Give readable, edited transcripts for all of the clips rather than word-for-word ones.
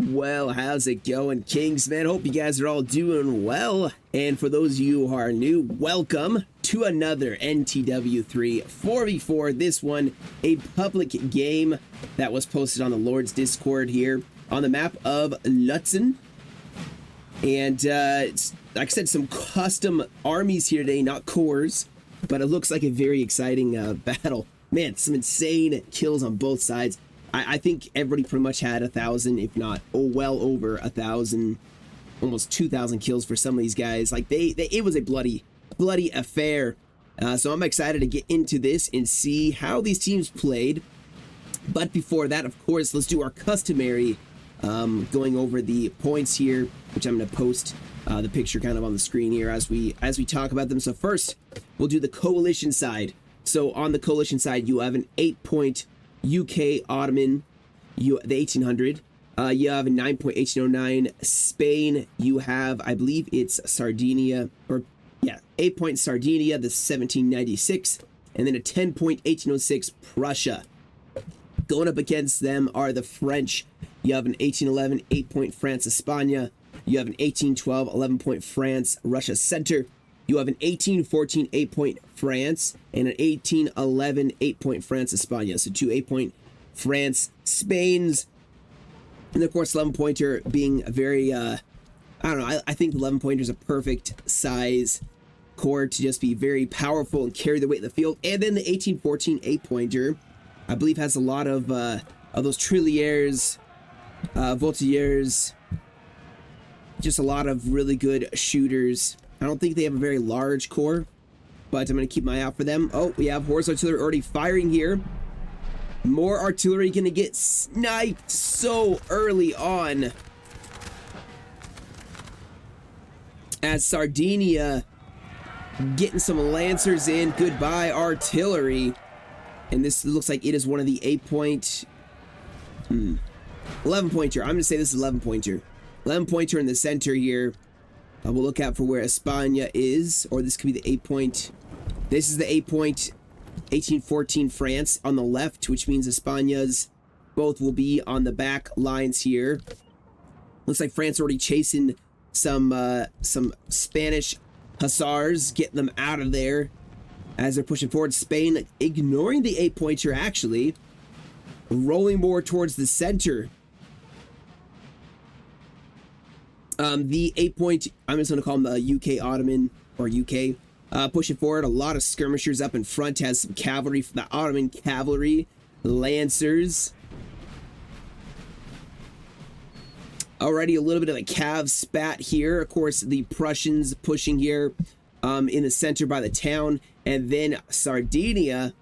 Well, how's it going, Kingsman? Hope you guys are all doing well. And for those of you who are new, welcome to another NTW3 4v4. This one, a public game that was posted on the Lord's Discord here on the map of Lutzen. And it's, like I said, some custom armies here today, not cores, but it looks like a very exciting battle. Man, some insane kills on both sides. I think everybody pretty much had 1,000, if not well over 1,000, almost 2,000 kills for some of these guys. Like it was a bloody affair. So I'm excited to get into this and see how these teams played. But before that, of course, let's do our customary going over the points here, which I'm going to post the picture kind of on the screen here as we talk about them. So first, we'll do the coalition side. So on the coalition side, you have an 8-point UK Ottoman, the 1800. You have a 9.1809 Spain. You have, I believe it's Sardinia, or yeah, 8-point Sardinia, the 1796, and then a 10.1806 Prussia. Going up against them are the French. You have an 1811 8-point France España. You have an 1812 11-point France Russia Center. You have an 1814 8-point France and an 1811 8-point France España. So two 8-point France Spains. And of course, 11-pointer being a very, I don't know, I think the 11-pointer is a perfect size core to just be very powerful and carry the weight of the field. And then the 1814 8-pointer, I believe, has a lot of those trilliers, voltiers, just a lot of really good shooters. I don't think they have a very large core, but I'm going to keep my eye out for them. Oh, we have horse artillery already firing here. More artillery going to get sniped so early on, as Sardinia getting some lancers in. Goodbye, artillery. And this looks like it is one of the 8-point 11-pointer. I'm going to say this is 11-pointer. 11-pointer in the center here. We'll look out for where España is, or this could be the 8-point. This is the 8-point 1814 France on the left, which means España's both will be on the back lines here. Looks like France already chasing some Spanish hussars, getting them out of there as they're pushing forward. Spain ignoring the 8-pointer, actually rolling more towards the center. The 8-point, I'm just going to call them the UK Ottoman, or UK, pushing forward. A lot of skirmishers up in front. Has some cavalry from the Ottoman cavalry, lancers. Already a little bit of a cav spat here. Of course, the Prussians pushing here in the center by the town. And then Sardinia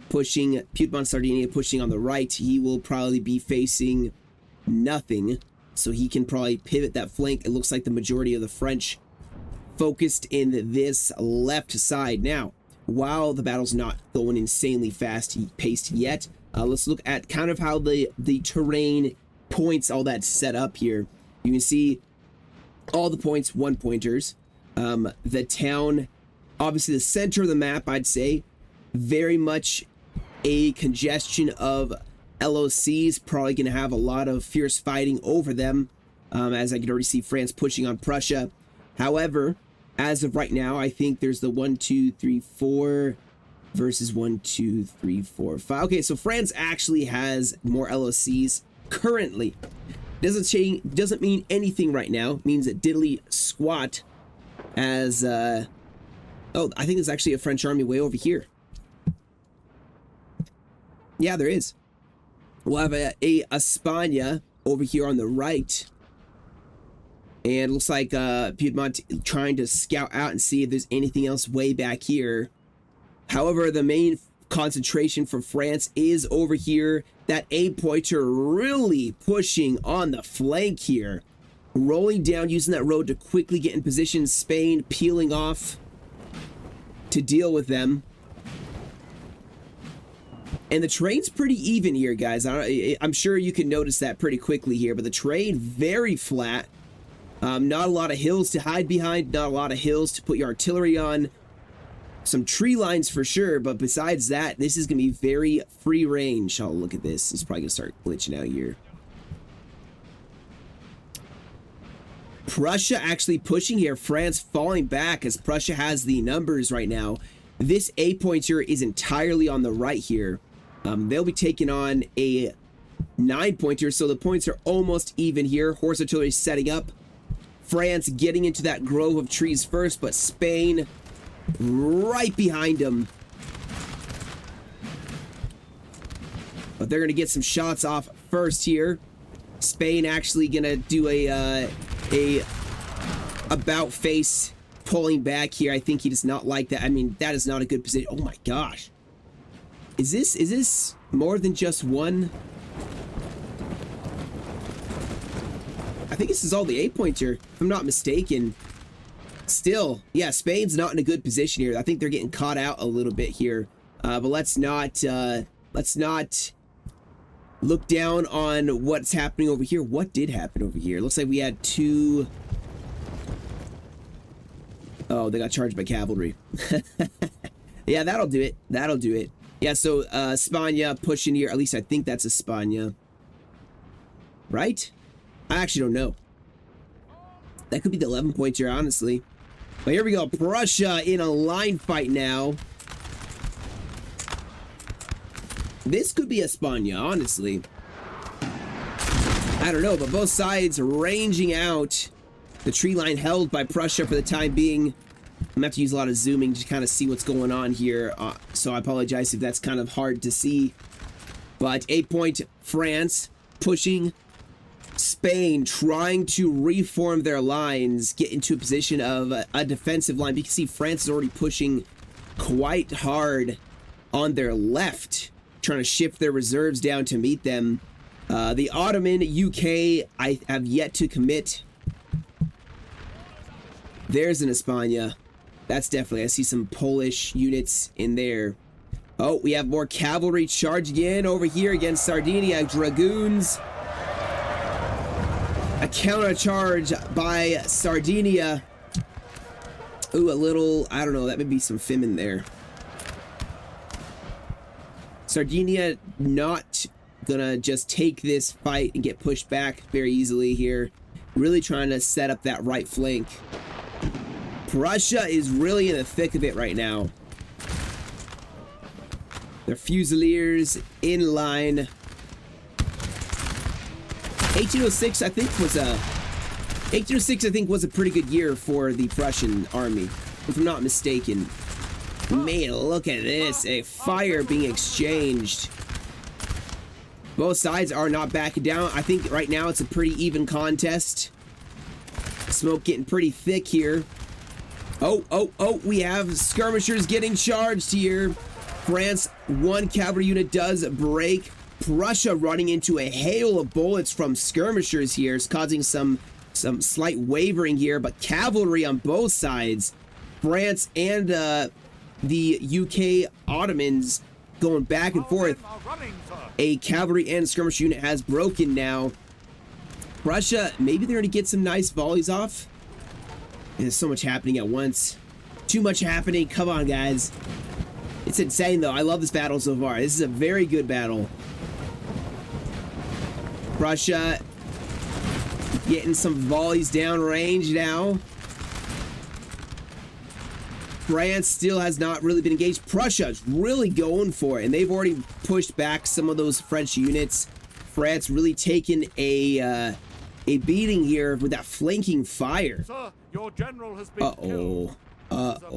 pushing, Piedmont Sardinia pushing on the right. He will probably be facing nothing, so he can probably pivot that flank. It looks like the majority of the French focused in this left side. Now, while the battle's not going insanely fast paced yet, let's look at kind of how the terrain points, all that set up here. You can see all the points, 1-pointers. The town, obviously the center of the map, I'd say, very much a congestion of LOCs, probably going to have a lot of fierce fighting over them, as I can already see France pushing on Prussia. However, as of right now, I think there's the 1, 2, 3, 4 versus 1, 2, 3, 4, 5. Okay, so France actually has more LOCs currently. Doesn't mean anything right now. It means that diddly squat, as oh, I think there's actually a French army way over here. Yeah, there is. We'll have a España over here on the right. And it looks like Piedmont trying to scout out and see if there's anything else way back here. However, the main concentration for France is over here. That 8-pointer really pushing on the flank here. Rolling down, using that road to quickly get in position. Spain peeling off to deal with them. And the terrain's pretty even here, guys. I'm sure you can notice that pretty quickly here, but the terrain very flat. Not a lot of hills to hide behind, not a lot of hills to put your artillery on. Some tree lines for sure, but besides that, this is going to be very free range. Oh, look at this. It's probably going to start glitching out here. Prussia actually pushing here. France falling back as Prussia has the numbers right now. This 8-pointer is entirely on the right here. They'll be taking on a 9-pointer, so the points are almost even here. Horse artillery setting up. France getting into that grove of trees first, but Spain right behind them. But they're going to get some shots off first here. Spain actually going to do a about face, pulling back here. I think he does not like that. I mean, that is not a good position. Oh my gosh. Is this more than just one? I think this is all the 8-pointer, if I'm not mistaken. Still, yeah, Spain's not in a good position here. I think they're getting caught out a little bit here. But let's not look down on what's happening over here. What did happen over here? Looks like we had two... Oh, they got charged by cavalry. Yeah, that'll do it. That'll do it. Yeah, so Spania pushing here. At least I think that's a Spania. Right? I actually don't know. That could be the 11-pointer, honestly. But here we go. Prussia in a line fight now. This could be a Spania, honestly. I don't know, but both sides ranging out. The tree line held by Prussia for the time being. I'm gonna have to use a lot of zooming to kind of see what's going on here. So I apologize if that's kind of hard to see. But 8-point France pushing. Spain trying to reform their lines, get into a position of a defensive line. You can see France is already pushing quite hard on their left, trying to shift their reserves down to meet them. The Ottoman UK, I have yet to commit. There's an España. That's definitely, I see some Polish units in there. Oh, we have more cavalry charging in over here against Sardinia. Dragoons. A counter charge by Sardinia. Ooh, a little, I don't know, that may be some Fim in there. Sardinia not gonna just take this fight and get pushed back very easily here. Really trying to set up that right flank. Prussia is really in the thick of it right now. Their Fusiliers in line. 1806 I think was a pretty good year for the Prussian army, if I'm not mistaken. Man, look at this, a fire being exchanged. Both sides are not backing down. I think right now it's a pretty even contest. Smoke getting pretty thick here. Oh, we have skirmishers getting charged here. France, one cavalry unit does break. Prussia running into a hail of bullets from skirmishers here is causing some slight wavering here, but cavalry on both sides. France and the UK Ottomans going back and forth. A cavalry and skirmish unit has broken now. Prussia, maybe they're going to get some nice volleys off. There's so much happening at once. Too much happening. Come on, guys. It's insane, though. I love this battle so far. This is a very good battle. Prussia getting some volleys down range now. France still has not really been engaged. Prussia's really going for it, and they've already pushed back some of those French units. France really taken a beating here with that flanking fire. Sir, your general has been killed. Oh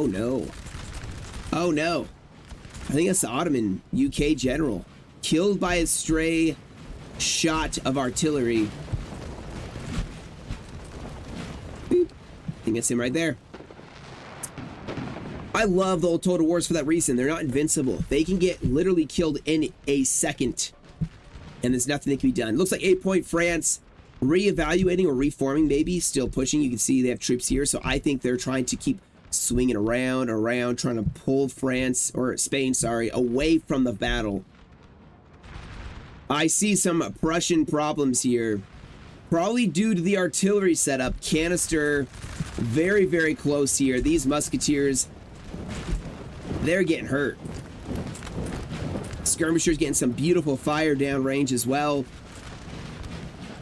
no. Oh no. I think that's the Ottoman UK general. Killed by a stray shot of artillery. Boop. I think that's him right there. I love the old Total Wars for that reason. They're not invincible. They can get literally killed in a second. And there's nothing that can be done. Looks like 8-point France reevaluating or reforming, maybe. Still pushing. You can see they have troops here. So I think they're trying to keep swinging around, trying to pull France, or Spain, sorry, away from the battle. I see some Prussian problems here. Probably due to the artillery setup. Canister very, very close here. These musketeers, they're getting hurt. Skirmishers getting some beautiful fire down range as well.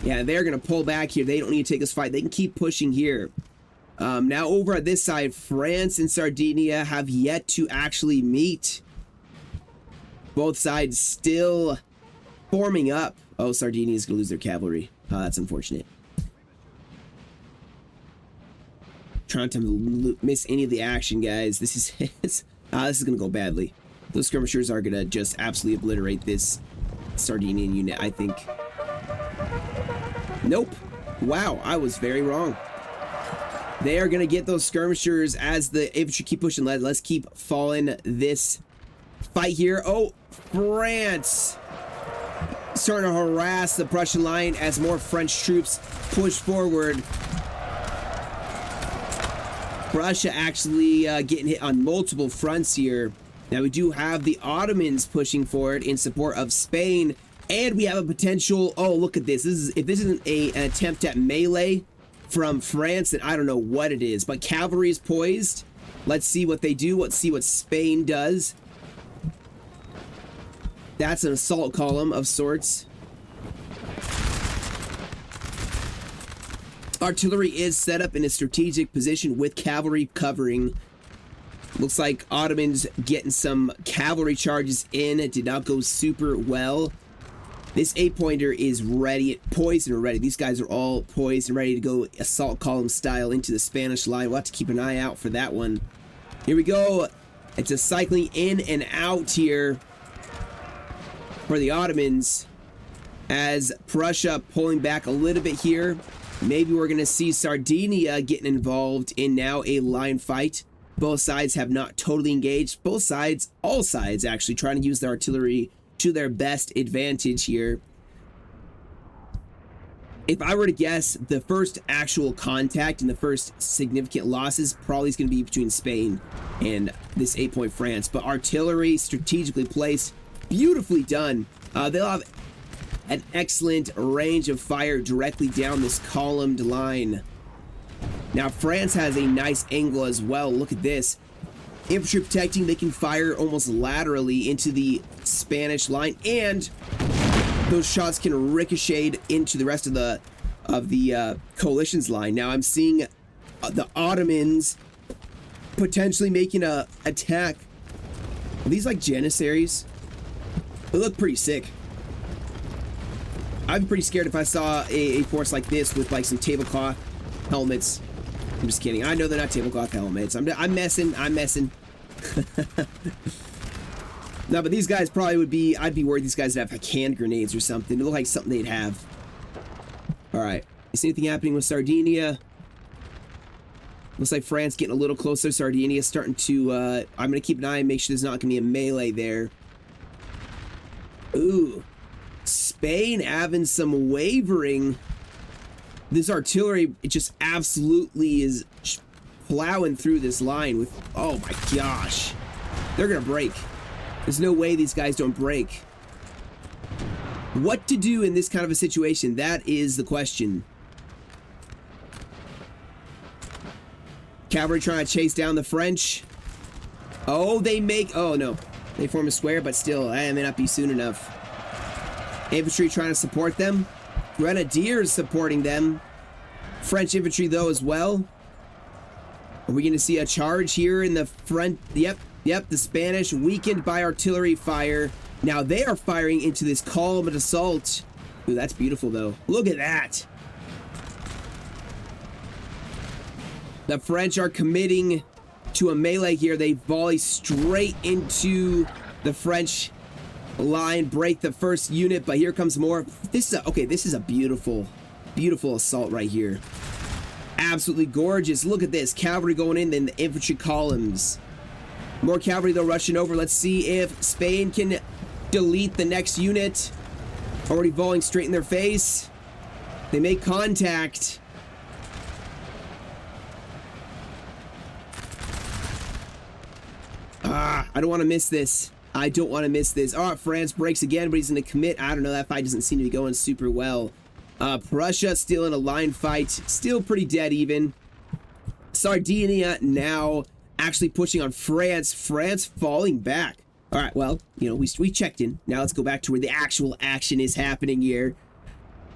Yeah, they're going to pull back here. They don't need to take this fight. They can keep pushing here. Now over at this side, France and Sardinia have yet to actually meet. Both sides still forming up. Oh, Sardinia's going to lose their cavalry. That's unfortunate. Trying to miss any of the action, guys. This is this is going to go badly. Those skirmishers are going to just absolutely obliterate this Sardinian unit, I think. Nope. Wow, I was very wrong. They are going to get those skirmishers as the infantry keep pushing. Let's keep following this fight here. Oh, France starting to harass the Prussian line as more French troops push forward. Prussia actually getting hit on multiple fronts here. Now we do have the Ottomans pushing forward in support of Spain, and we have a potential. Oh, look at this! If this isn't an attempt at melee from France, then I don't know what it is. But cavalry is poised. Let's see what they do. Let's see what Spain does. That's an assault column of sorts. Artillery is set up in a strategic position with cavalry covering. Looks like Ottomans getting some cavalry charges in. It did not go super well. This 8-pointer is ready, poised and ready. These guys are all poised and ready to go assault column style into the Spanish line. We'll have to keep an eye out for that one. Here we go. It's a cycling in and out here for the Ottomans as Prussia pulling back a little bit here. Maybe we're going to see Sardinia getting involved in now a line fight. Both sides have not totally engaged. Both sides, all sides actually, trying to use their artillery to their best advantage here. If I were to guess, the first actual contact and the first significant losses probably is going to be between Spain and this 8-point France. But artillery strategically placed, beautifully done. They'll have an excellent range of fire directly down this columned line. Now France has a nice angle as well. Look at this. Infantry protecting, they can fire almost laterally into the Spanish line, and those shots can ricochet into the rest of the coalition's line. Now I'm seeing the Ottomans potentially making a attack. Are these like Janissaries? They look pretty sick. I'd be pretty scared if I saw a force like this with like some tablecloth helmets. I'm just kidding. I know they're not tablecloth helmets. I'm messing. I'm messing. No, but these guys probably would be. I'd be worried these guys would have like hand grenades or something. It look like something they'd have. All right. Is anything happening with Sardinia? Looks like France getting a little closer. Sardinia starting to. I'm gonna keep an eye and make sure there's not gonna be a melee there. Ooh, Spain having some wavering. This artillery, it just absolutely is plowing through this line with, oh my gosh. They're gonna break. There's no way these guys don't break. What to do in this kind of a situation? That is the question. Cavalry trying to chase down the French. Oh, they make, oh no. They form a square, but still, it may not be soon enough. Infantry trying to support them. Grenadiers supporting them. French infantry, though, as well. Are we going to see a charge here in the front? Yep. The Spanish weakened by artillery fire. Now they are firing into this column of assault. Ooh, that's beautiful, though. Look at that. The French are committing to a melee here. They volley straight into the French line, break the first unit, but here comes more. This is okay, this is a beautiful assault right here. Absolutely gorgeous. Look at this. Cavalry going in, then the infantry columns. More cavalry, though, rushing over. Let's see if Spain can delete the next unit. Already volleying straight in their face. They make contact. I don't want to miss this. I don't want to miss this. All right, France breaks again, but he's going to commit. I don't know. That fight doesn't seem to be going super well. Prussia still in a line fight. Still pretty dead even. Sardinia now actually pushing on France. France falling back. All right, well, you know, we checked in. Now let's go back to where the actual action is happening here.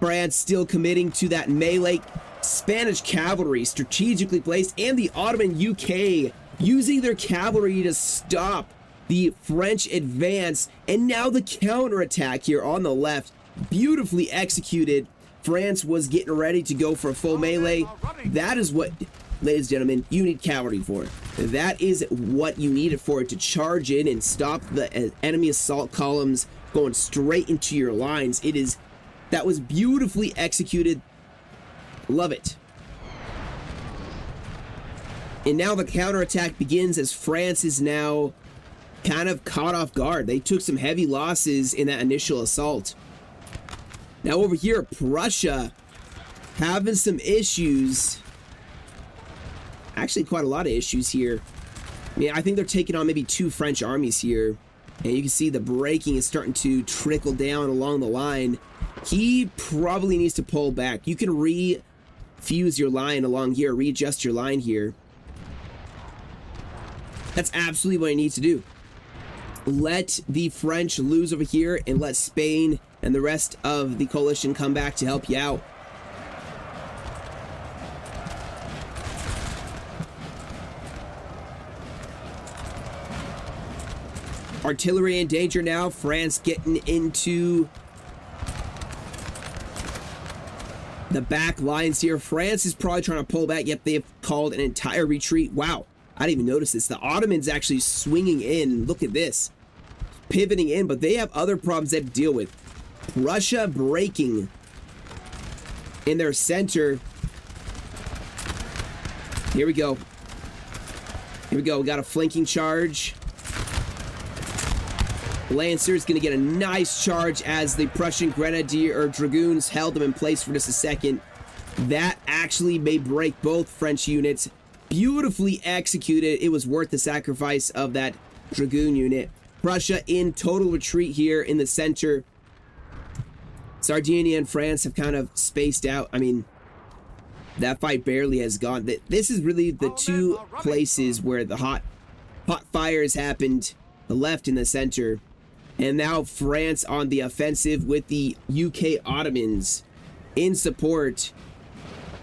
France still committing to that melee. Spanish cavalry strategically placed, and the Ottoman UK using their cavalry to stop the French advance. And now the counterattack here on the left, beautifully executed. France was getting ready to go for a full melee. That is what, ladies and gentlemen, you need cavalry for. That is what you need it for, to charge in and stop the enemy assault columns going straight into your lines. That was beautifully executed. Love it. And now the counterattack begins, as France is now kind of caught off guard. They took some heavy losses in that initial assault. Now over here, Prussia having some issues. Actually, quite a lot of issues here. I mean, I think they're taking on maybe 2 French armies here. And you can see the braking is starting to trickle down along the line. He probably needs to pull back. You can refuse your line along here, readjust your line here. That's absolutely what he needs to do. Let the French lose over here and let Spain and the rest of the coalition come back to help you out. Artillery in danger now. France getting into the back lines here. France is probably trying to pull back. Yep, they have called an entire retreat. Wow, I didn't even notice this. The Ottomans actually swinging in. Look at this. Pivoting in, but they have other problems they have to deal with. Prussia breaking in their center. Here we go. Here we go. We got a flanking charge. Lancers going to get a nice charge as the Prussian Grenadier or Dragoons held them in place for just a second. That actually may break both French units. Beautifully executed. It was worth the sacrifice of that Dragoon unit. Prussia in total retreat here in the center. Sardinia and France have kind of spaced out. I mean, that fight barely has gone. This is really the 2 places where the hot fires happened. The left and the center. And now France on the offensive with the UK Ottomans in support.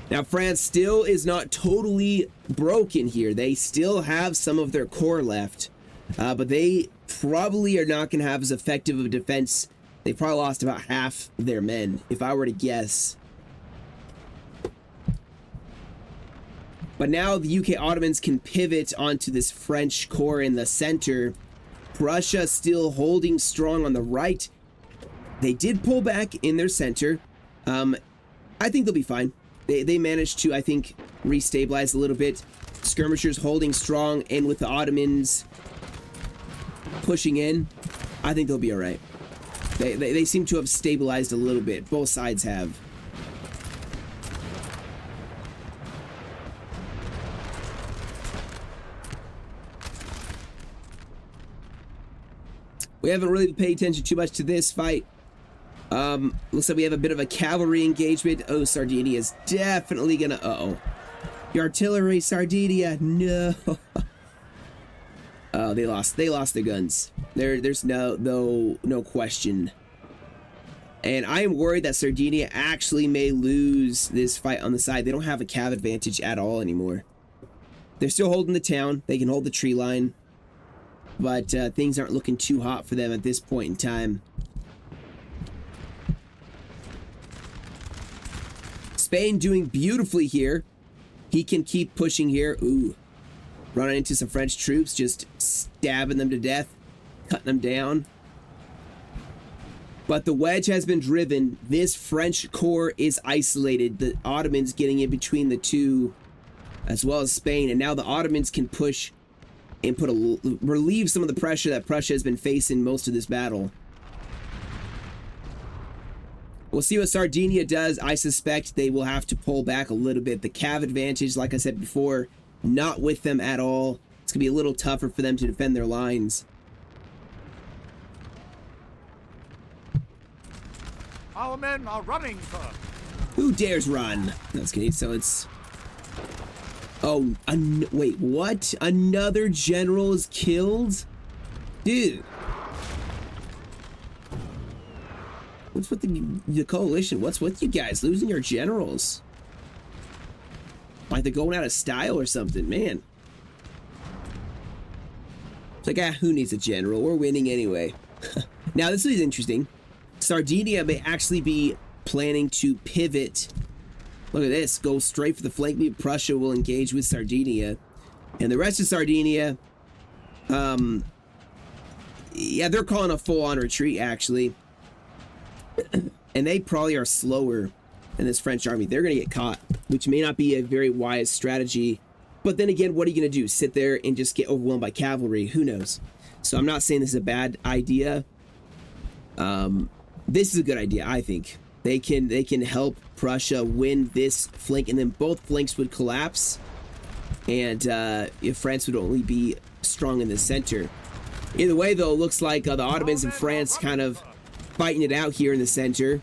Now France still is not totally broken here. They still have some of their core left. But they probably are not going to have as effective of a defense. They probably lost about half their men, if I were to guess. But now the UK Ottomans can pivot onto this French core in the center. Prussia still holding strong on the right. They did pull back in their center. I think they'll be fine. They managed to, I think, restabilize a little bit. Skirmishers holding strong, and with the Ottomans pushing in, I think they'll be all right. They seem to have stabilized a little bit. Both sides have. We haven't really paid attention too much to this fight. Looks like we have a bit of a cavalry engagement. Oh, Sardinia is definitely gonna... Uh-oh. Your artillery, Sardinia. No. Oh, they lost their guns. There's no question. And I am worried that Sardinia actually may lose this fight on the side. They don't have a cav advantage at all anymore. They're still holding the town. They can hold the tree line. But things aren't looking too hot for them at this point in time. Spain doing beautifully here. He can keep pushing here. Ooh. Running into some French troops, just stabbing them to death, cutting them down. But the wedge has been driven. This French corps is isolated. The Ottomans getting in between the two, as well as Spain. And now the Ottomans can push and relieve some of the pressure that Prussia has been facing most of this battle. We'll see what Sardinia does. I suspect they will have to pull back a little bit. The cav advantage, like I said before, not with them at all. It's going to be a little tougher for them to defend their lines. Our men are running, sir. Who dares run? That's okay, so it's... Oh, wait, what? Another general is killed? Dude. What's with the coalition? What's with you guys losing your generals? Like they're going out of style or something, man. It's like, who needs a general? We're winning anyway. Now, this is interesting. Sardinia may actually be planning to pivot. Look at this. Go straight for the flank. Maybe Prussia will engage with Sardinia. And the rest of Sardinia, yeah, they're calling a full-on retreat, actually. And they probably are slower than this French army. They're going to get caught, which may not be a very wise strategy. But then again, what are you going to do? Sit there and just get overwhelmed by cavalry? Who knows? So I'm not saying this is a bad idea. This is a good idea, I think. They can help Prussia win this flank, and then both flanks would collapse. And if France would only be strong in the center. Either way, though, it looks like the Ottomans and France kind of fighting it out here in the center.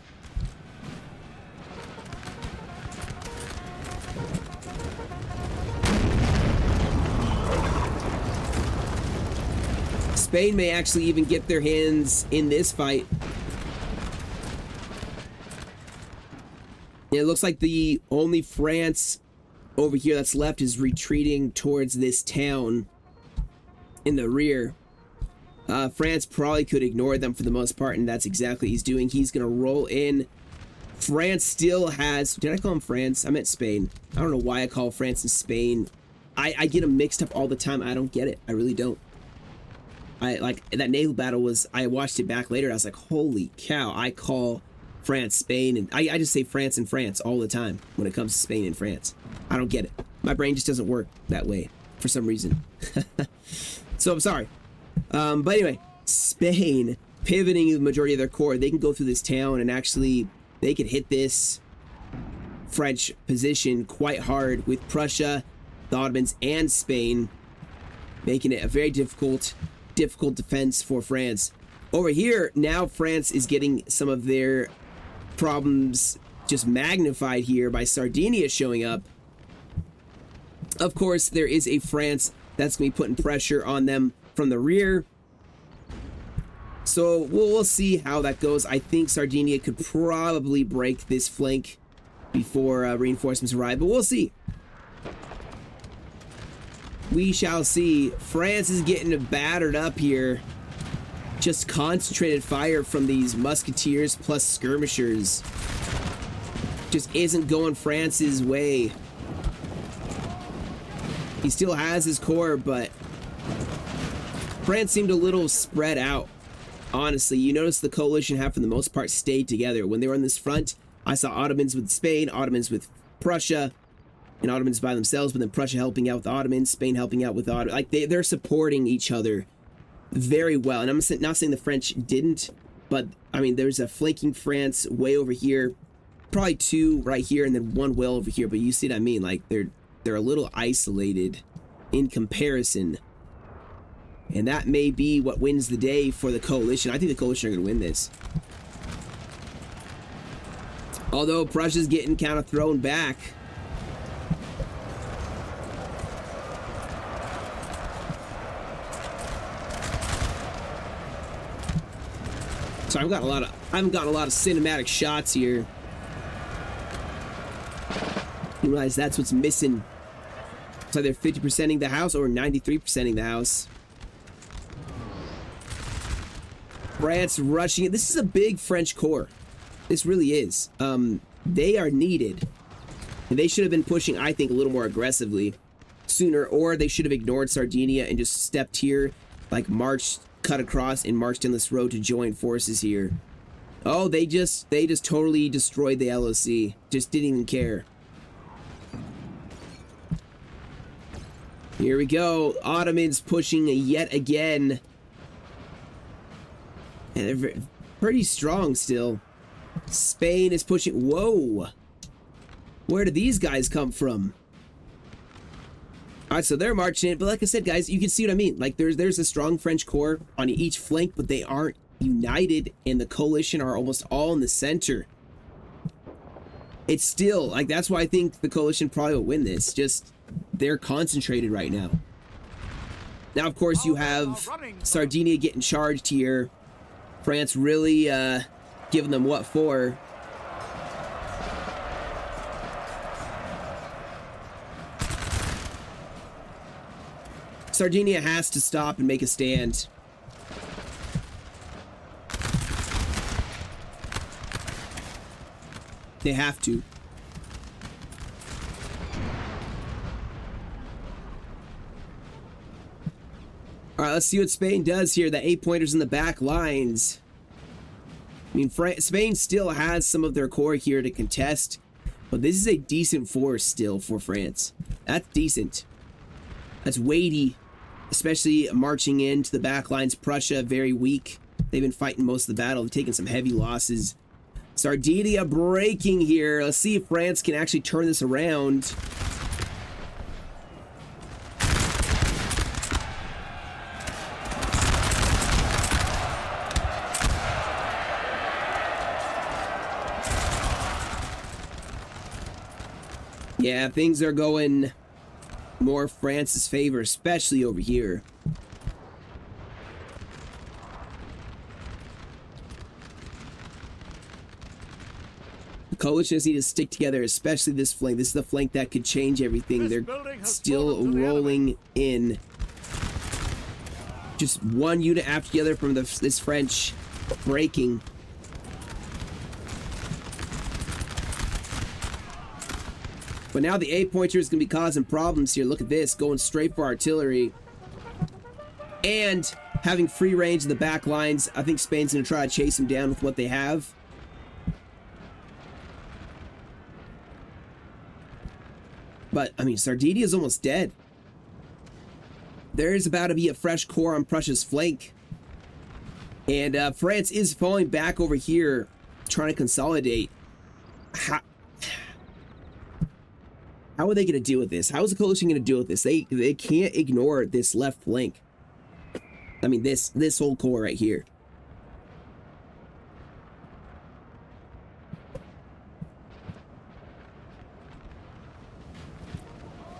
Spain may actually even get their hands in this fight. It looks like the only France over here that's left is retreating towards this town in the rear. France probably could ignore them for the most part, and that's exactly what he's doing. He's going to roll in. France still has... Did I call him France? I meant Spain. I don't know why I call France and Spain. I get them mixed up all the time. I don't get it. I really don't. Like, that naval battle was... I watched it back later. I was like, holy cow. I call France, Spain, and I just say France and France all the time when it comes to Spain and France. I don't get it. My brain just doesn't work that way for some reason. So I'm sorry. But anyway, Spain pivoting the majority of their corps. They can go through this town and actually they could hit this French position quite hard with Prussia, the Ottomans, and Spain, making it a very difficult defense for France. Over here, now France is getting some of their problems just magnified here by Sardinia showing up. Of course, there is a France that's going to be putting pressure on them from the rear. So we'll see how that goes. I think Sardinia could probably break this flank before reinforcements arrive, but we'll see. We shall see. France is getting battered up here. Just concentrated fire from these musketeers plus skirmishers. Just isn't going France's way. He still has his corps, but France seemed a little spread out. Honestly, you notice the coalition have for the most part stayed together. When they were on this front, I saw Ottomans with Spain, Ottomans with Prussia, and Ottomans by themselves, but then Prussia helping out with the Ottomans, Spain helping out with the Ottomans. Like, they're supporting each other very well. And I'm not saying the French didn't, but, I mean, there's a flanking France way over here, probably two right here, and then one well over here. But you see what I mean? Like, they're a little isolated in comparison. And that may be what wins the day for the coalition. I think the coalition are going to win this. Although Prussia's getting kind of thrown back. So I haven't gotten a lot of cinematic shots here. You realize that's what's missing. It's either 50%ing the house or 93%ing the house. France rushing it. This is a big French corps. This really is. They are needed. And they should have been pushing, I think, a little more aggressively sooner, or they should have ignored Sardinia and just stepped here, like marched, cut across, and marched in this road to join forces here. Oh, they just totally destroyed the LOC. Just didn't even care. Here we go. Ottomans pushing yet again. And they're pretty strong still. Spain is pushing. Whoa. Where did these guys come from? Alright, so they're marching in. But like I said, guys, you can see what I mean. Like, there's a strong French corps on each flank, but they aren't united. And the coalition are almost all in the center. It's still, like, that's why I think the coalition probably will win this. Just, they're concentrated right now. Now, of course, you have Sardinia getting charged here. France really Giving them what for? Sardinia has to stop and make a stand. They have to. All right, let's see what Spain does here. The 8-pointers in the back lines. I mean, Spain still has some of their core here to contest, but this is a decent force still for France. That's decent. That's weighty, especially marching into the back lines. Prussia, very weak. They've been fighting most of the battle. They've taken some heavy losses. Sardinia breaking here. Let's see if France can actually turn this around. Yeah, things are going more France's favor, especially over here. The coalitions need to stick together, especially this flank. This is the flank that could change everything. They're still rolling in. Just one unit after the other from this French breaking. But now the 8-pointer is going to be causing problems here. Look at this, going straight for artillery. And having free range in the back lines. I think Spain's going to try to chase them down with what they have. But, I mean, Sardinia is almost dead. There's about to be a fresh core on Prussia's flank. And France is falling back over here, trying to consolidate. How are they going to deal with this? How is the coalition going to deal with this? They can't ignore this left flank. I mean, this whole core right here.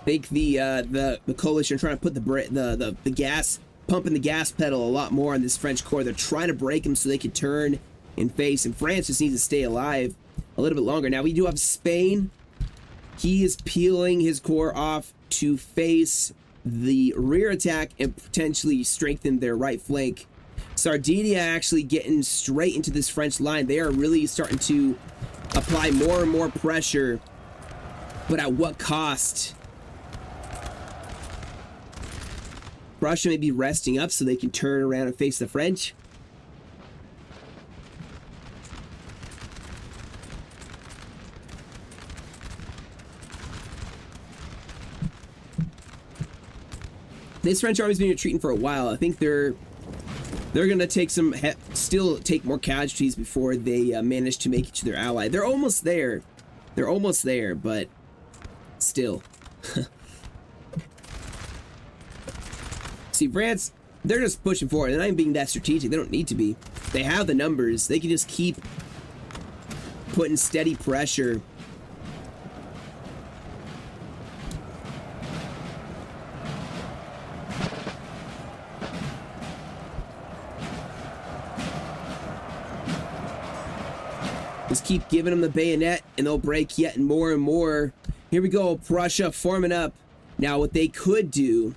I think the coalition are trying to put the gas, pumping the gas pedal a lot more on this French core. They're trying to break them so they can turn and face. And France just needs to stay alive a little bit longer. Now we do have Spain. He is peeling his core off to face the rear attack and potentially strengthen their right flank. Sardinia actually getting straight into this French line. They are really starting to apply more and more pressure, but at what cost? Prussia may be resting up so they can turn around and face the French. This French army's been retreating for a while. I think they're gonna take still take more casualties before they manage to make it to their ally. They're almost there. They're almost there, but still. See, France, they're just pushing forward. They're not even being that strategic. They don't need to be. They have the numbers. They can just keep putting steady pressure. Just keep giving them the bayonet and they'll break yet more and more. Here we go, Prussia forming up. Now what they could do,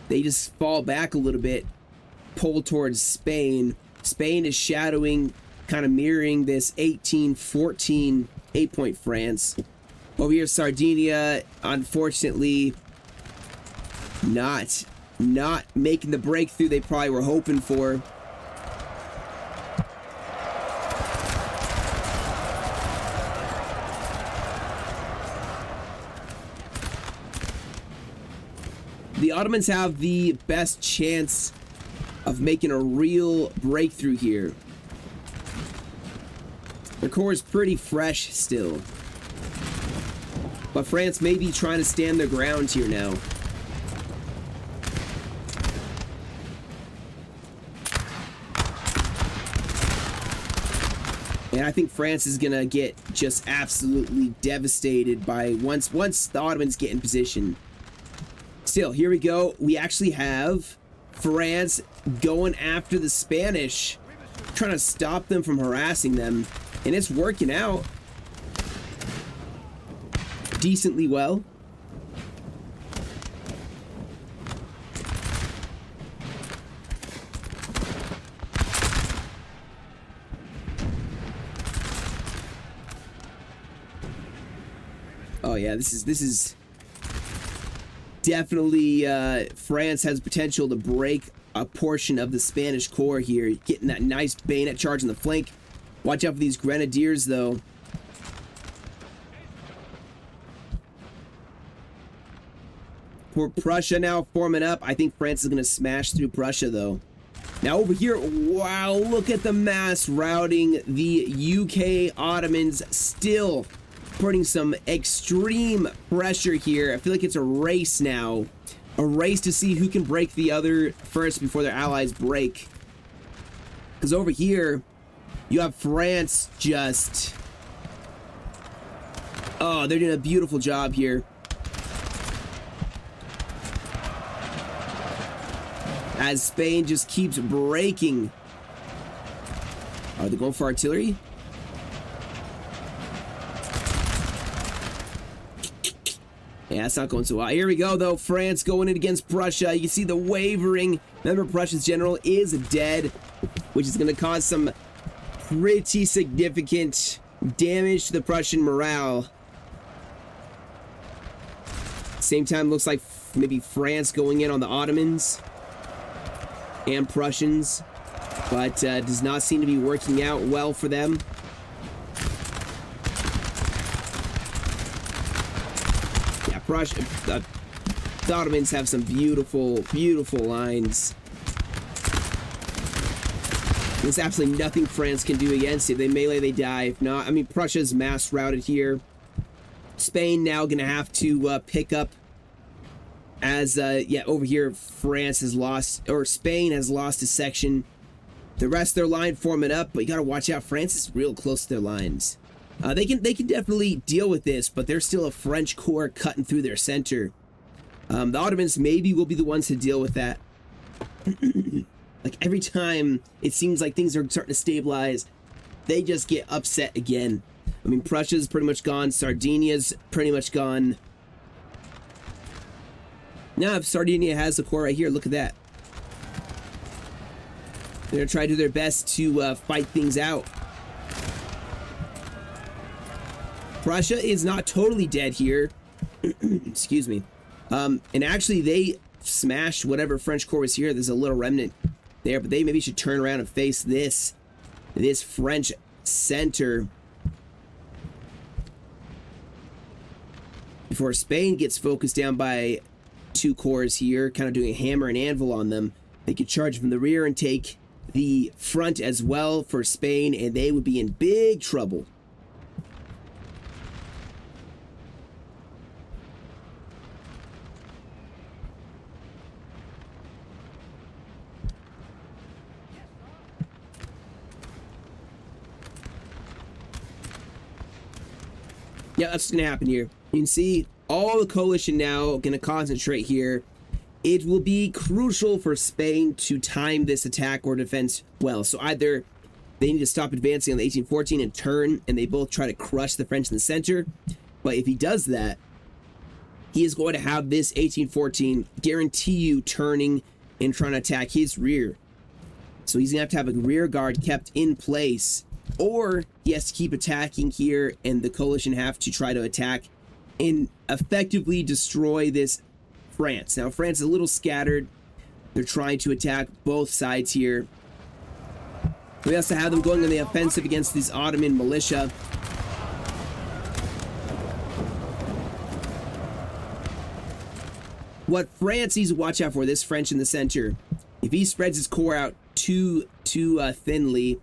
they just fall back a little bit, pull towards Spain. Spain is shadowing, kind of mirroring this 18-14 8-point France. Over here, Sardinia, unfortunately, not making the breakthrough they probably were hoping for. The Ottomans have the best chance of making a real breakthrough here. Their core is pretty fresh still. But France may be trying to stand their ground here now. And I think France is gonna get just absolutely devastated by once the Ottomans get in position. Still, here we go. We actually have France going after the Spanish. trying to stop them from harassing them, and it's working out decently well. Oh yeah, this is definitely France has potential to break a portion of the Spanish core here, getting that nice bayonet charge in the flank. Watch out for these grenadiers though. For Prussia now forming up. I think France is going to smash through Prussia though. Now over here, wow, look at the mass routing. The UK Ottomans still putting some extreme pressure here. I feel like it's a race now. A race to see who can break the other first before their allies break. Because over here, you have France just... Oh, they're doing a beautiful job here. As Spain just keeps breaking. Are they going for artillery? Yeah, it's not going so well. Here we go, though. France going in against Prussia. You can see the wavering. Remember, Prussia's general is dead, which is going to cause some pretty significant damage to the Prussian morale. Same time, looks like maybe France going in on the Ottomans and Prussians, but does not seem to be working out well for them. Prussia, the Ottomans have some beautiful, beautiful lines. There's absolutely nothing France can do against it. If they melee, they die. If not, I mean, Prussia's mass routed here. Spain now gonna have to pick up as, yeah, over here, France has lost, or Spain has lost a section. The rest of their line forming up, but you gotta watch out. France is real close to their lines. They can definitely deal with this, but there's still a French corps cutting through their center. The Ottomans maybe will be the ones to deal with that. Like every time it seems like things are starting to stabilize, they just get upset again. I mean, Prussia's pretty much gone. Sardinia's pretty much gone. Now, if Sardinia has a corps right here, look at that. They're going to try to do their best to fight things out. Prussia is not totally dead here. Excuse me. And actually, they smashed whatever French corps was here. There's a little remnant there, but they maybe should turn around and face this French center before Spain gets focused down by two corps here, kind of doing a hammer and anvil on them. They could charge from the rear and take the front as well for Spain, and they would be in big trouble. Yeah, that's what's going to happen here. You can see all the coalition now going to concentrate here. It will be crucial for Spain to time this attack or defense well. So either they need to stop advancing on the 1814 and turn, and they both try to crush the French in the center. But if he does that, he is going to have this 1814 guarantee you turning and trying to attack his rear. So he's going to have a rear guard kept in place, or he has to keep attacking here, and the coalition have to try to attack and effectively destroy this France. Now, France is a little scattered. They're trying to attack both sides here. We also have them going on the offensive against these Ottoman militia. What France needs to watch out for, this French in the center, if he spreads his corps out too thinly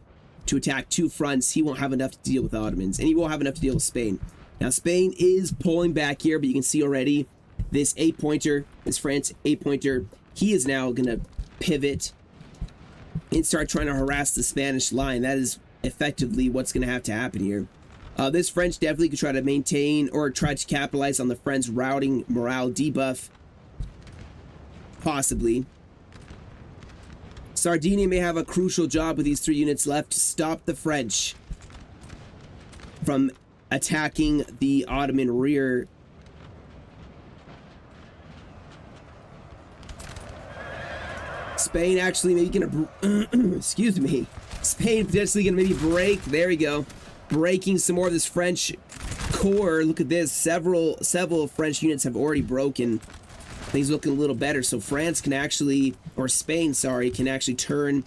to attack two fronts, he won't have enough to deal with the Ottomans, and he won't have enough to deal with Spain. Now, Spain is pulling back here, but you can see already this 8-pointer, this France 8-pointer, he is now going to pivot and start trying to harass the Spanish line. That is effectively what's going to have to happen here. This French definitely could try to maintain or try to capitalize on the French routing morale debuff. Possibly. Sardinia may have a crucial job with these 3 units left to stop the French from attacking the Ottoman rear. Spain actually maybe gonna excuse me. Spain potentially gonna maybe break. There we go. Breaking some more of this French core. Look at this. Several French units have already broken. Things looking a little better. So France can actually, or Spain, sorry, can actually turn,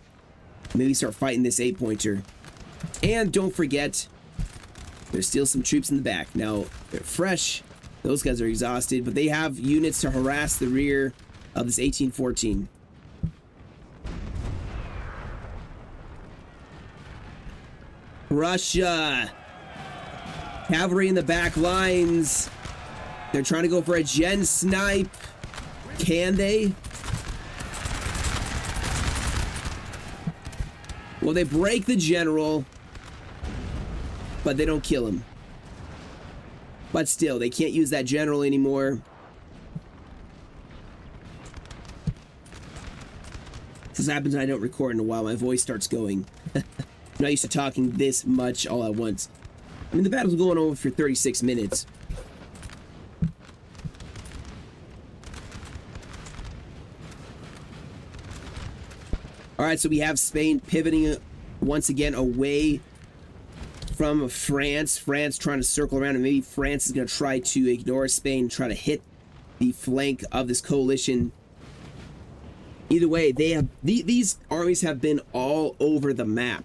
maybe start fighting this 8-pointer. And don't forget, there's still some troops in the back. Now, they're fresh. Those guys are exhausted, but they have units to harass the rear of this 1814. Russia. Cavalry in the back lines. They're trying to go for a gen snipe. Can they? Well, they break the general, but they don't kill him. But still, they can't use that general anymore. This happens when I don't record in a while. My voice starts going. I'm not used to talking this much all at once. I mean, the battle's going on for 36 minutes. Alright, so we have Spain pivoting once again away from France. France trying to circle around, and maybe France is going to try to ignore Spain, try to hit the flank of this coalition. Either way, they have these armies have been all over the map.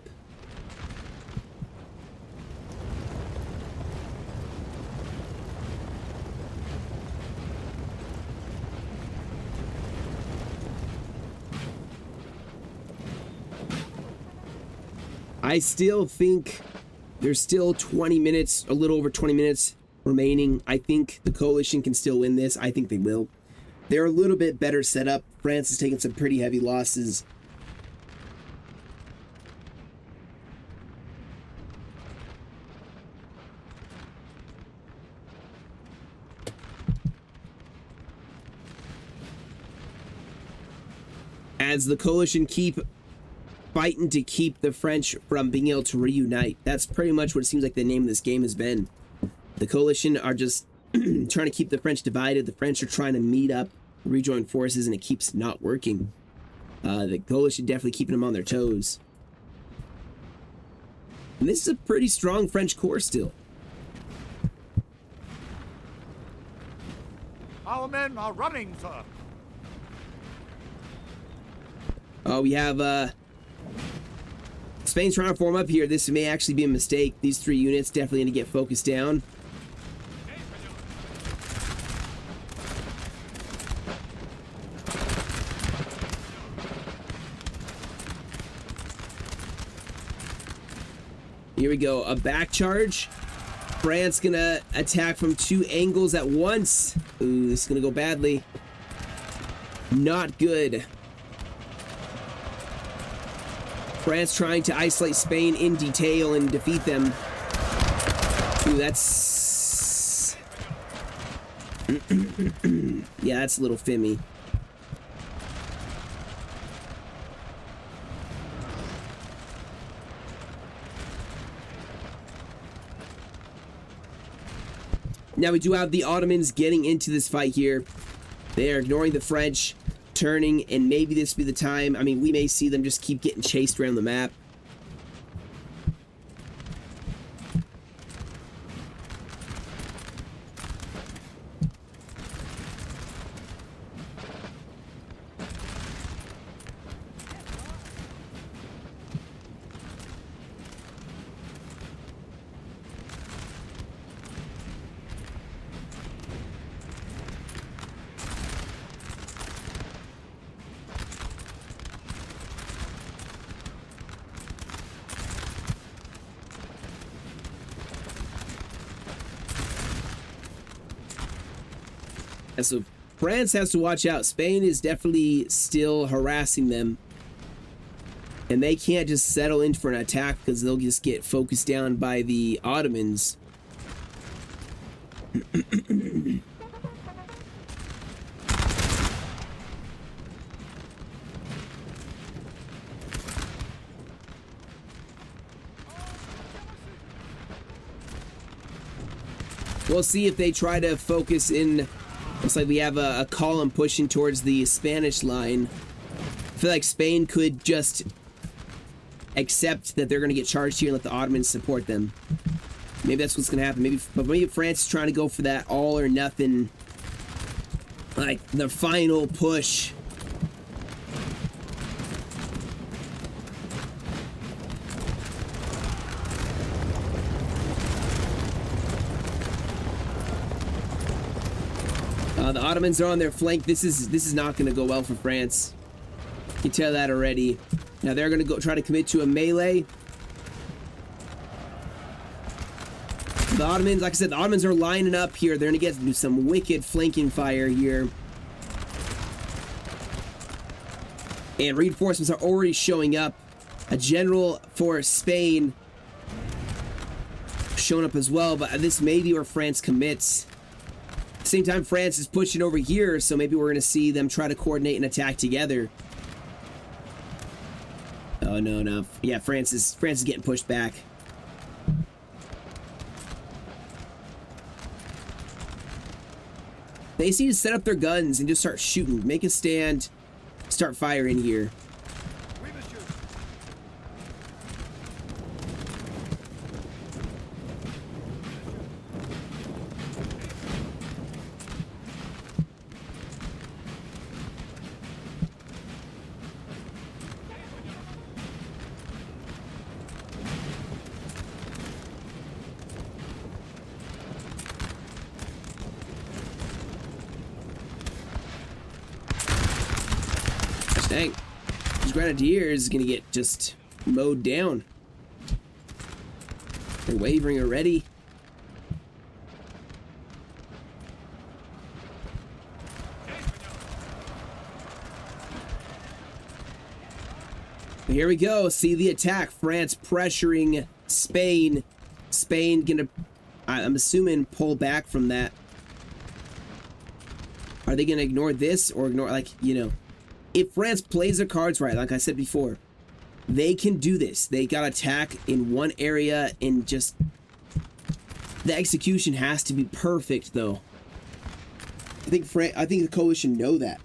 I still think there's still 20 minutes, a little over 20 minutes remaining. I think the coalition can still win this. I think they will. They're a little bit better set up. France has taken some pretty heavy losses. As the coalition keep fighting to keep the French from being able to reunite. That's pretty much what it seems like the name of this game has been. The coalition are just trying to keep the French divided. The French are trying to meet up, rejoin forces, and it keeps not working. The coalition definitely keeping them on their toes. And this is a pretty strong French corps still. Our men are running, sir. Oh, we have Spain's trying to form up here. This may actually be a mistake. These 3 units definitely need to get focused down. Here we go. A back charge. France gonna attack from 2 angles at once. Ooh, this is gonna go badly. Not good. France trying to isolate Spain in detail and defeat them. Ooh, that's... yeah, that's a little fimmy. Now we do have the Ottomans getting into this fight here. They are ignoring the French, turning, and maybe this will be the time. I mean, we may see them just keep getting chased around the map. And so France has to watch out. Spain is definitely still harassing them. And they can't just settle in for an attack because they'll just get focused down by the Ottomans. We'll see if they try to focus in. Looks like we have a column pushing towards the Spanish line. I feel like Spain could just accept that they're going to get charged here and let the Ottomans support them. Maybe that's what's going to happen. Maybe France is trying to go for that all or nothing, like the final push. The Ottomans are on their flank. This is not going to go well for France. You can tell that already. Now they're going to go try to commit to a melee. The Ottomans, like I said, the Ottomans are lining up here. They're going to get some wicked flanking fire here. And reinforcements are already showing up. A general for Spain showing up as well, but this may be where France commits. At the same time, France is pushing over here, so maybe we're going to see them try to coordinate and attack together. Oh, no. Yeah, France is getting pushed back. They just need to set up their guns and just start shooting. Make a stand. Start firing here. Dang. These Grenadiers gonna get just mowed down. They're wavering already. Here we go. See the attack. France pressuring Spain. Spain gonna, I'm assuming, pull back from that. Are they gonna ignore this or ignore, like, you know? If France plays their cards right, like I said before, they can do this. They got attack in one area and just... The execution has to be perfect, though. I think the coalition know that.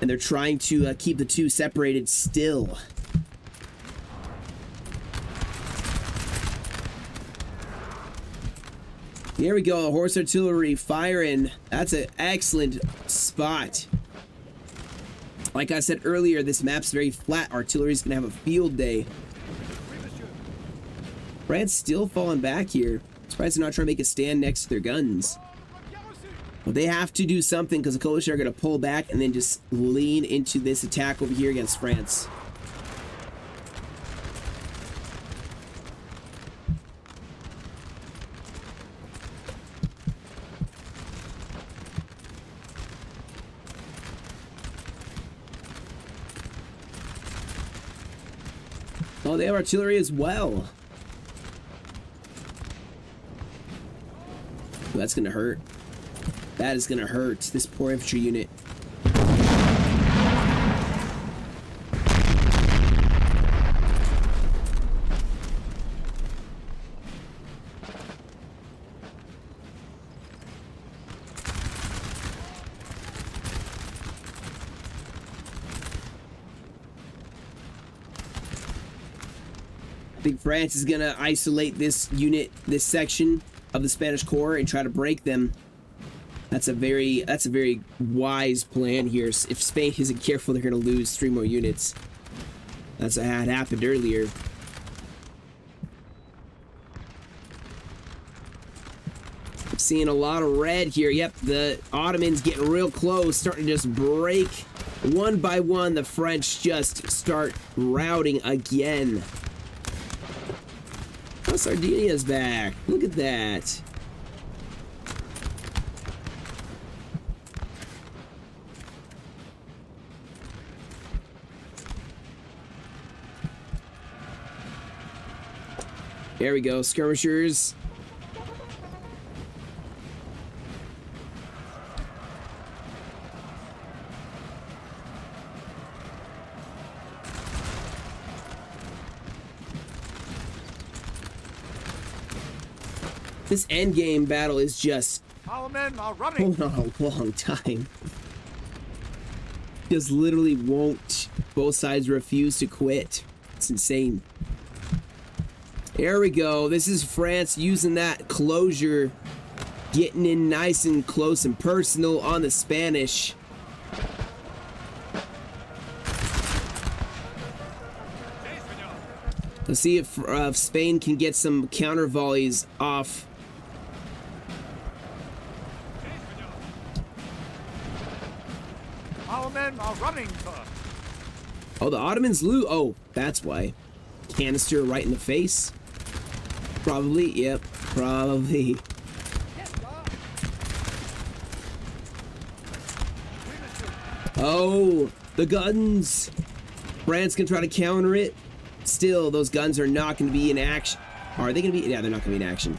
And they're trying to keep the two separated still. Here we go, horse artillery firing. That's an excellent spot. Like I said earlier, this map's very flat. Artillery's gonna have a field day. France still falling back here. Surprised they're not trying to make a stand next to their guns. Well, they have to do something because the coalition are gonna pull back and then just lean into this attack over here against France. Oh, they have artillery as well. Ooh, that's gonna hurt. That is gonna hurt. This poor infantry unit. I think France is gonna isolate this unit, this section of the Spanish Corps, and try to break them. That's a very wise plan here. If Spain isn't careful, they're gonna lose 3 more units. That's what had happened earlier. I'm seeing a lot of red here. Yep, the Ottomans getting real close, starting to just break. One by one, the French just start routing again. Oh, Sardinia's back. Look at that. There we go, skirmishers. This endgame battle is just Our men are running. going on a long time. Just literally won't. Both sides refuse to quit. It's insane. There we go. This is France using that closure, getting in nice and close and personal on the Spanish. Let's see if Spain can get some counter volleys off. Our men are running, sir. Oh, the Ottomans lose. Oh, that's why. Canister right in the face. Probably. Yep. Probably. Oh, the guns. France can try to counter it. Still, those guns are not going to be in action. Are they going to be? Yeah, they're not going to be in action.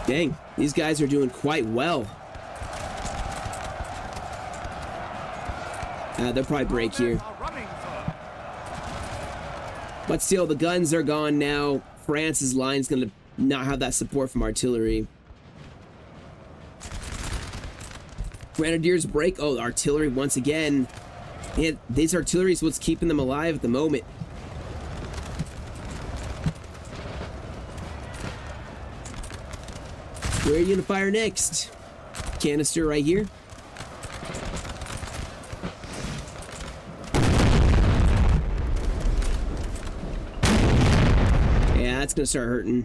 Dang, these guys are doing quite well. They'll probably break here. But still, the guns are gone now. France's line's going to not have that support from artillery. Grenadiers break. Oh, artillery once again. Man, these artillery is what's keeping them alive at the moment. Where are you gonna fire next? Canister right here. Yeah, that's gonna start hurting.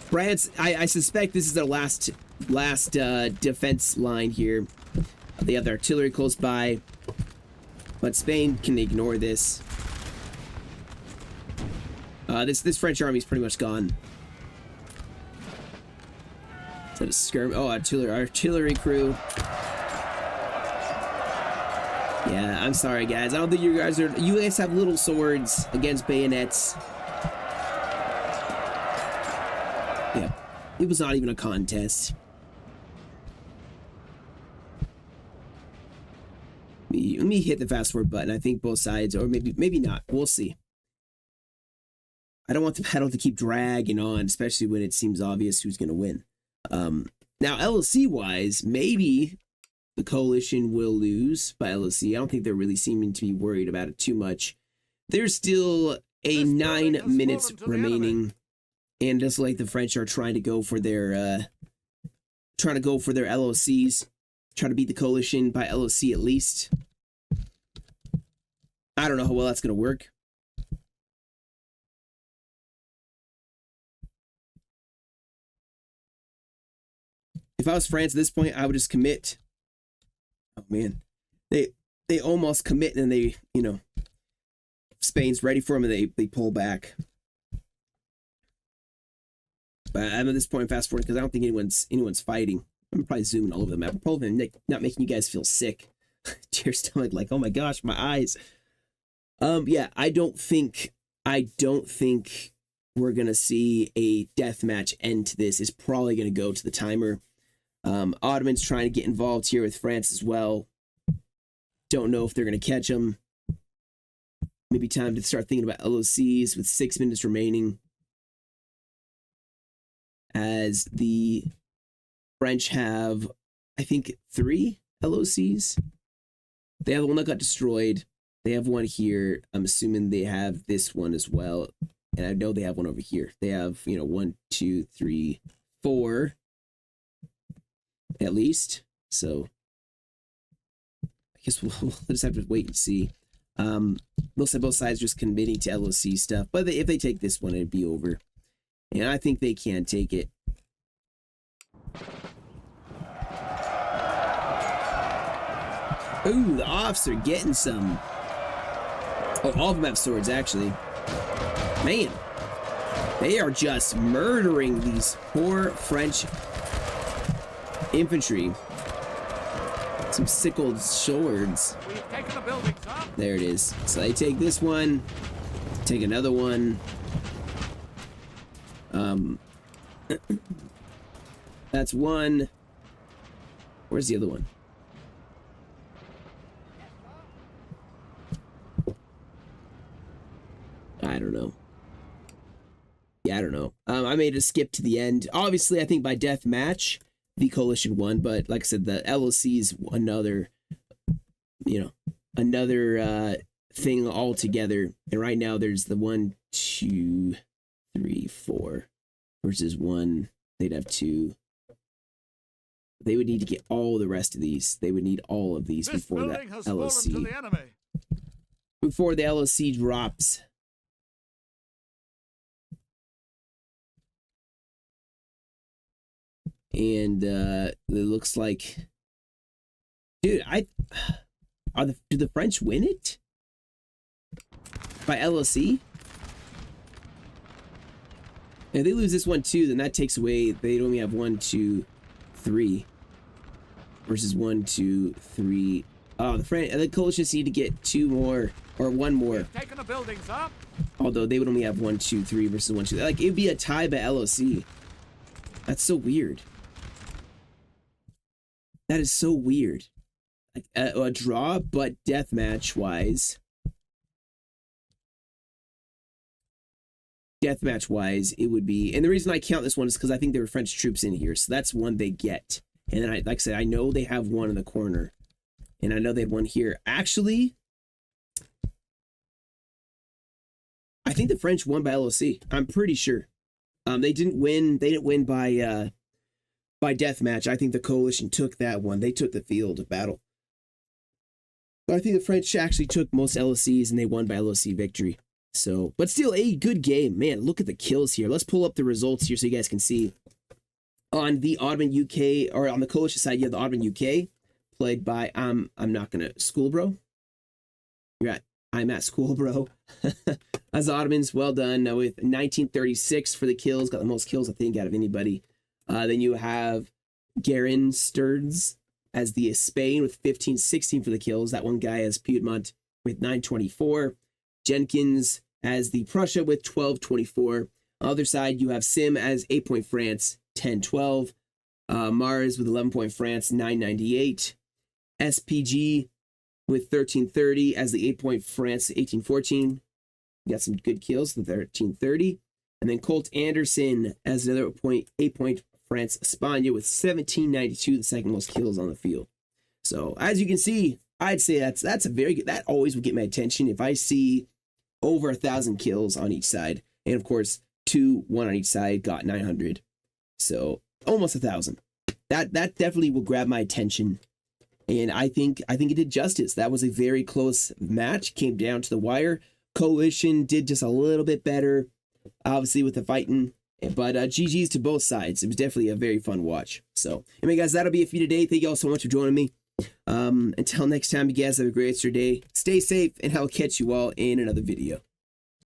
France, I suspect this is their last defense line here. They have their artillery close by, but Spain can ignore this. This French army is pretty much gone. Is that a skirm? Oh, artillery crew. Yeah, I'm sorry, guys. I don't think you guys have little swords against bayonets. Yeah, it was not even a contest. Let me hit the fast forward button. I think both sides, or maybe not. We'll see. I don't want the battle to keep dragging on, especially when it seems obvious who's going to win. Now, LOC-wise, maybe the coalition will lose by LOC. I don't think they're really seeming to be worried about it too much. There's still 9 minutes remaining, and just like the French are trying to go for their LOCs, try to beat the coalition by LOC at least. I don't know how well that's going to work. If I was France at this point, I would just commit. Oh man, they almost commit, and they, Spain's ready for them, and they pull back. But I'm at this point fast forward because I don't think anyone's fighting. I'm probably zooming all over the map. I'm probably not making you guys feel sick to your stomach, like, oh my gosh, my eyes. Yeah, I don't think we're gonna see a deathmatch end to this. It's probably gonna go to the timer. Ottoman's trying to get involved here with France as well. Don't know if they're going to catch them. Maybe time to start thinking about LOCs with 6 minutes remaining. As the French have, I think, 3 LOCs. They have the one that got destroyed. They have one here. I'm assuming they have this one as well. And I know they have one over here. They have, 1, 2, 3, 4. At least. So I guess we'll just have to wait and see. Looks like both sides just committing to LOC stuff, but if they take this one, it'd be over, and I think they can take it. Ooh, the offs are getting some. Oh, all of them have swords, actually. Man, they are just murdering these poor French infantry. Some sickled swords. We've taken the building, sir. There it is. So I take this one, take another one. That's one. Where's the other one? I don't know. Yeah, I don't know. I made a skip to the end. Obviously, I think by death match, the coalition won. But like I said, the LOC's another, you know, another thing altogether. And right now, there's the 1, 2, 3, 4 versus 1. They'd have 2. They would need to get all the rest of these. They would need all of these before that LOC. Before the LOC drops. And it looks like, dude, do the French win it by LOC? If they lose this one too, then that takes away. They'd only have 1, 2, 3 versus 1, 2, 3. Oh, the coalitions need to get 2 more or 1 more. We've taken the buildings up. Although they would only have 1, 2, 3 versus 1, 2. Like it'd be a tie by LOC. That's so weird. That is so weird. Like a draw, but deathmatch wise. Deathmatch wise, it would be. And the reason I count this one is because I think there were French troops in here. So that's one they get. And then, like I said, I know they have one in the corner. And I know they have one here. Actually, I think the French won by LOC. I'm pretty sure. They didn't win. They didn't win by deathmatch. I think the coalition took that one. They took the field of battle. But I think the French actually took most LOCs and they won by LOC victory. So, but still a good game. Man, look at the kills here. Let's pull up the results here so you guys can see. On the Ottoman UK, or on the coalition side, you have the Ottoman UK, played by, I'm not gonna, Schoolbro? I'm at Schoolbro. As Ottomans, well done. Now with 1936 for the kills, got the most kills, I think, out of anybody. Then you have Garin Sturds as the Spain with 1516 for the kills. That one guy as Piedmont with 924. Jenkins as the Prussia with 1224. Other side, you have Sim as 8-point France, 1012. Mars with 11-point France, 998. SPG with 1330 as the 8-point France, 1814. Got some good kills, the 1330. And then Colt Anderson as another 8-point France España with 1792, the second most kills on the field. So as you can see, I'd say that's a very good, that always would get my attention if I see over 1,000 kills on each side. And of course, 1 on each side got 900. So almost 1,000. That definitely will grab my attention. And I think it did justice. That was a very close match. Came down to the wire. Coalition did just a little bit better, obviously, with the fighting. But GG's to both sides. It was definitely a very fun watch. So, anyway, guys, that'll be it for you today. Thank you all so much for joining me. Until next time, you guys have a great day. Stay safe, and I'll catch you all in another video.